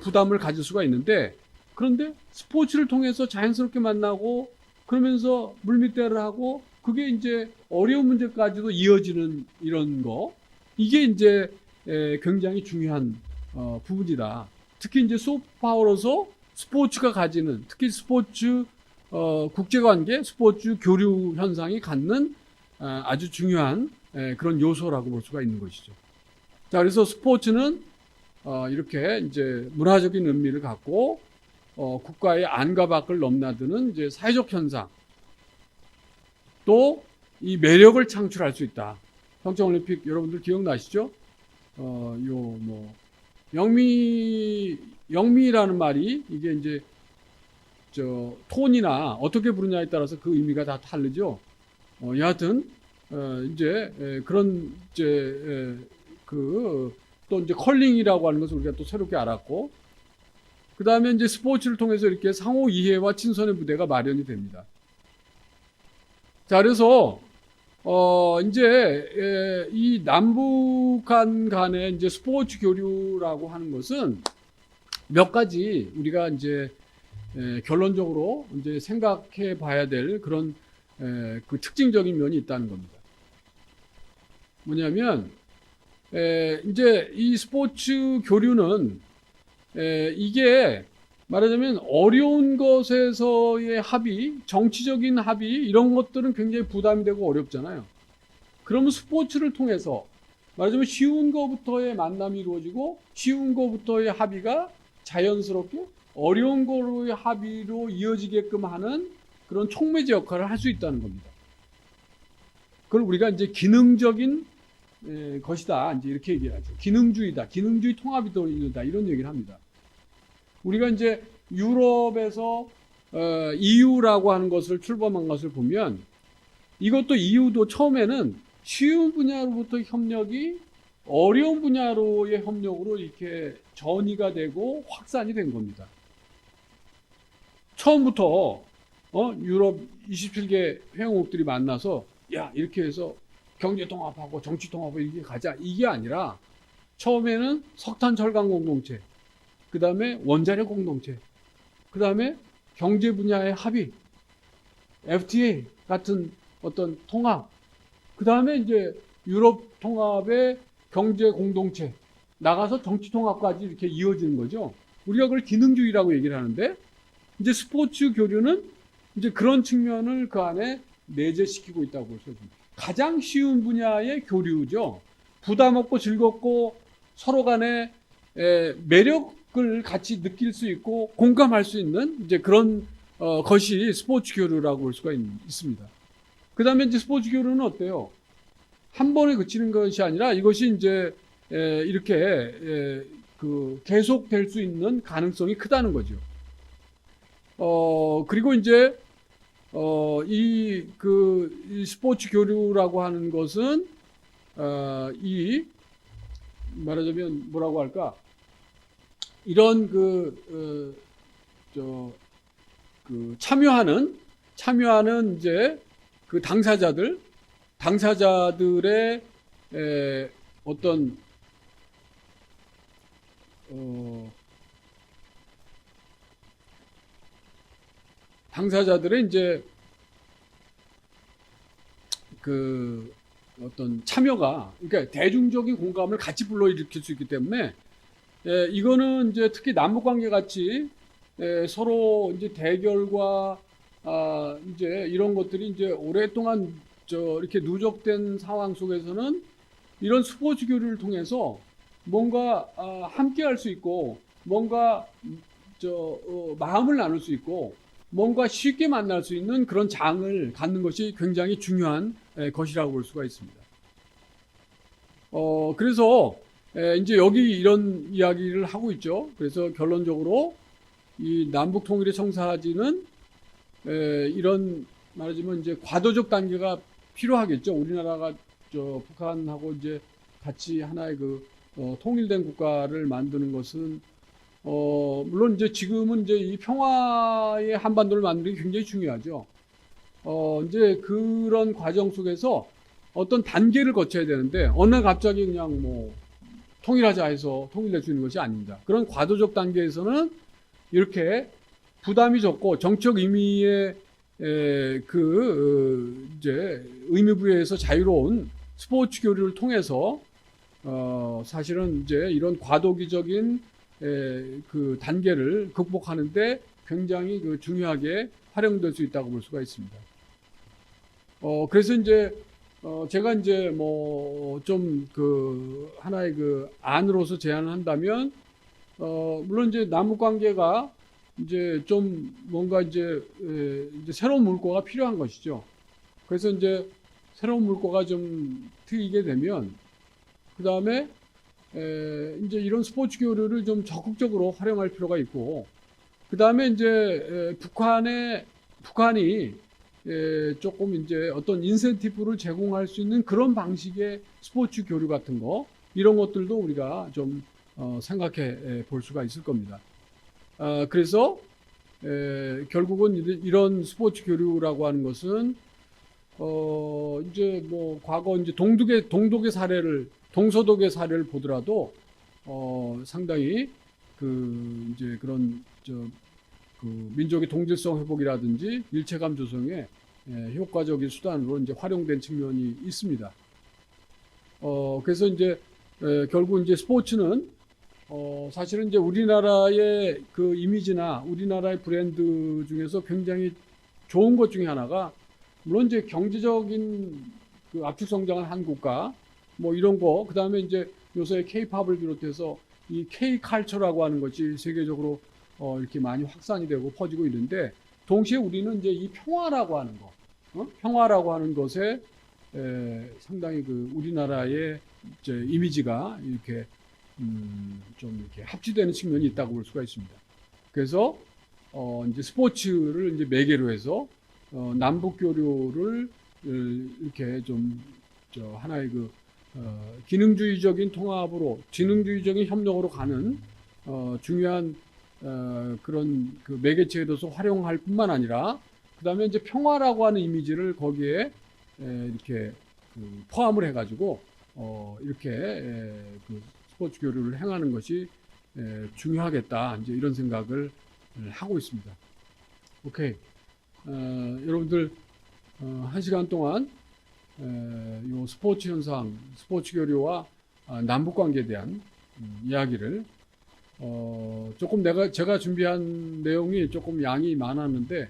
부담을 가질 수가 있는데, 그런데 스포츠를 통해서 자연스럽게 만나고 그러면서 물밑대화를 하고 그게 이제 어려운 문제까지도 이어지는 이런 거, 이게 이제 굉장히 중요한 부분이다. 특히 이제 소프트파워로서 스포츠가 가지는, 특히 스포츠 국제관계, 스포츠 교류 현상이 갖는 아주 중요한 그런 요소라고 볼 수가 있는 것이죠. 자, 그래서 스포츠는 이렇게 이제 문화적인 의미를 갖고 국가의 안과 밖을 넘나드는 이제 사회적 현상, 또 이 매력을 창출할 수 있다. 평창올림픽 여러분들 기억나시죠? 영미라는 말이 이게 이제 톤이나 어떻게 부르냐에 따라서 그 의미가 다 다르죠. 여하튼 이제 그런 이제 또 이제 컬링이라고 하는 것을 우리가 또 새롭게 알았고, 그 다음에 이제 스포츠를 통해서 이렇게 상호 이해와 친선의 무대가 마련이 됩니다. 자, 그래서 이제 이 남북한 간의 이제 스포츠 교류라고 하는 것은 몇 가지 우리가 이제 결론적으로 이제 생각해 봐야 될 그런 그 특징적인 면이 있다는 겁니다. 뭐냐면 이제 이 스포츠 교류는 이게 말하자면 어려운 것에서의 합의, 정치적인 합의 이런 것들은 굉장히 부담이 되고 어렵잖아요. 그러면 스포츠를 통해서 말하자면 쉬운 거부터의 만남이 이루어지고 쉬운 거부터의 합의가 자연스럽게 어려운 거로의 합의로 이어지게끔 하는 그런 촉매제 역할을 할 수 있다는 겁니다. 그걸 우리가 이제 기능적인 것이다, 이제 이렇게 얘기하죠. 기능주의다, 기능주의 통합이 이루어진다, 이런 얘기를 합니다. 우리가 이제 유럽에서 EU라고 하는 것을 출범한 것을 보면 이것도 EU도 처음에는 쉬운 분야로부터 협력이 어려운 분야로의 협력으로 이렇게 전이가 되고 확산이 된 겁니다. 처음부터 유럽 27개 회원국들이 만나서 야, 이렇게 해서 경제 통합하고 정치 통합하고 이렇게 가자, 이게 아니라 처음에는 석탄 철강 공동체, 그 다음에 원자력 공동체, 그 다음에 경제 분야의 합의, FTA 같은 어떤 통합, 그 다음에 이제 유럽 통합의 경제 공동체, 나가서 정치 통합까지 이렇게 이어지는 거죠. 우리가 그걸 기능주의라고 얘기를 하는데, 이제 스포츠 교류는 이제 그런 측면을 그 안에 내재시키고 있다고 볼 수 있습니다. 가장 쉬운 분야의 교류죠. 부담 없고 즐겁고 서로 간에 매력을 같이 느낄 수 있고 공감할 수 있는 이제 그런 것이 스포츠 교류라고 볼 수가 있습니다. 그 다음에 이제 스포츠 교류는 어때요? 한 번에 그치는 것이 아니라 이것이 이제 이렇게 계속될 수 있는 가능성이 크다는 거죠. 그리고 이제 이 스포츠 교류라고 하는 것은 말하자면 뭐라고 할까? 이런 참여하는 이제 그 당사자들의 어떤 당사자들의 이제 어떤 참여가, 그러니까 대중적인 공감을 같이 불러일으킬 수 있기 때문에 이거는 이제 특히 남북 관계 같이 서로 이제 대결과 이제 이런 것들이 이제 오랫동안 이렇게 누적된 상황 속에서는 이런 스포츠 교류를 통해서 뭔가 함께 할 수 있고 뭔가 마음을 나눌 수 있고 뭔가 쉽게 만날 수 있는 그런 장을 갖는 것이 굉장히 중요한 것이라고 볼 수가 있습니다. 그래서 이제 여기 이런 이야기를 하고 있죠. 그래서 결론적으로 이 남북 통일의 청사진은 이런 말하자면 이제 과도적 단계가 필요하겠죠. 우리나라가 북한하고 이제 같이 하나의 통일된 국가를 만드는 것은 물론 이제 지금은 이제 이 평화의 한반도를 만드는 게 굉장히 중요하죠. 이제 그런 과정 속에서 어떤 단계를 거쳐야 되는데 어느 날 갑자기 그냥 뭐 통일하자 해서 통일될 수 있는 것이 아닙니다. 그런 과도적 단계에서는 이렇게 부담이 적고 정치적 의미의 이제 의미 부여에서 자유로운 스포츠 교류를 통해서 사실은 이제 이런 과도기적인 그 단계를 극복하는데 굉장히 그 중요하게 활용될 수 있다고 볼 수가 있습니다. 그래서 이제 제가 이제 뭐 좀 그 하나의 그 안으로서 제안을 한다면 물론 이제 남북 관계가 이제 좀 뭔가 이제 새로운 물꼬가 필요한 것이죠. 그래서 이제 새로운 물꼬가 좀 트이게 되면 그 다음에 이제 이런 스포츠 교류를 좀 적극적으로 활용할 필요가 있고 그 다음에 이제 북한이 조금 이제 어떤 인센티브를 제공할 수 있는 그런 방식의 스포츠 교류 같은 거 이런 것들도 우리가 좀 생각해 볼 수가 있을 겁니다. 그래서 결국은 이런 스포츠 교류라고 하는 것은 이제 뭐 과거 이제 동서독의 사례를 보더라도 상당히 그 이제 그런 그 민족의 동질성 회복이라든지 일체감 조성에 효과적인 수단으로 이제 활용된 측면이 있습니다. 그래서 이제 결국 이제 스포츠는 사실은 이제 우리나라의 그 이미지나 우리나라의 브랜드 중에서 굉장히 좋은 것 중에 하나가 물론 이제 경제적인 그 압축 성장을 한 국가 뭐 이런 거 그다음에 이제 요새 K-팝을 비롯해서 이 K-칼처라고 하는 것이 세계적으로 이렇게 많이 확산이 되고 퍼지고 있는데 동시에 우리는 이제 이 평화라고 하는 거, 평화라고 하는 것에 상당히 그 우리나라의 이제 이미지가 이렇게 좀 이렇게 합치되는 측면이 있다고 볼 수가 있습니다. 그래서 이제 스포츠를 이제 매개로 해서 남북 교류를 이렇게 좀 하나의 그 기능주의적인 통합으로 지능주의적인 협력으로 가는 중요한 그런 그 매개체로서 활용할 뿐만 아니라 그다음에 이제 평화라고 하는 이미지를 거기에 이렇게 그 포함을 해가지고 이렇게 그 스포츠 교류를 행하는 것이 중요하겠다 이제 이런 생각을 하고 있습니다. 오케이. 여러분들 1시간 동안 이 스포츠 현상, 스포츠 교류와 남북 관계에 대한 이야기를 조금 제가 준비한 내용이 조금 양이 많았는데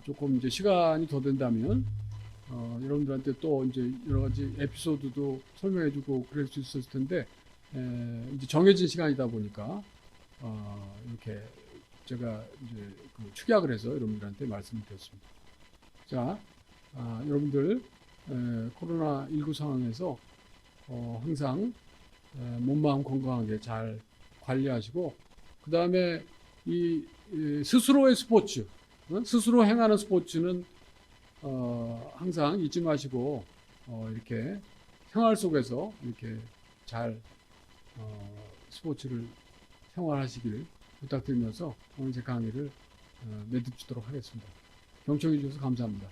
조금 이제 시간이 더 된다면 여러분들한테 또 이제 여러 가지 에피소드도 설명해주고 그럴 수 있었을 텐데 이제 정해진 시간이다 보니까 이렇게 제가 이제 그 축약을 해서 여러분들한테 말씀을 드렸습니다. 자, 여러분들 코로나19 상황에서 항상 몸, 마음 건강하게 잘 관리하시고 그 다음에 이 스스로의 스포츠, 스스로 행하는 스포츠는 항상 잊지 마시고 이렇게 생활 속에서 이렇게 잘 스포츠를 생활하시길 부탁드리면서 오늘 제 강의를 매듭짓도록 하겠습니다. 경청해 주셔서 감사합니다.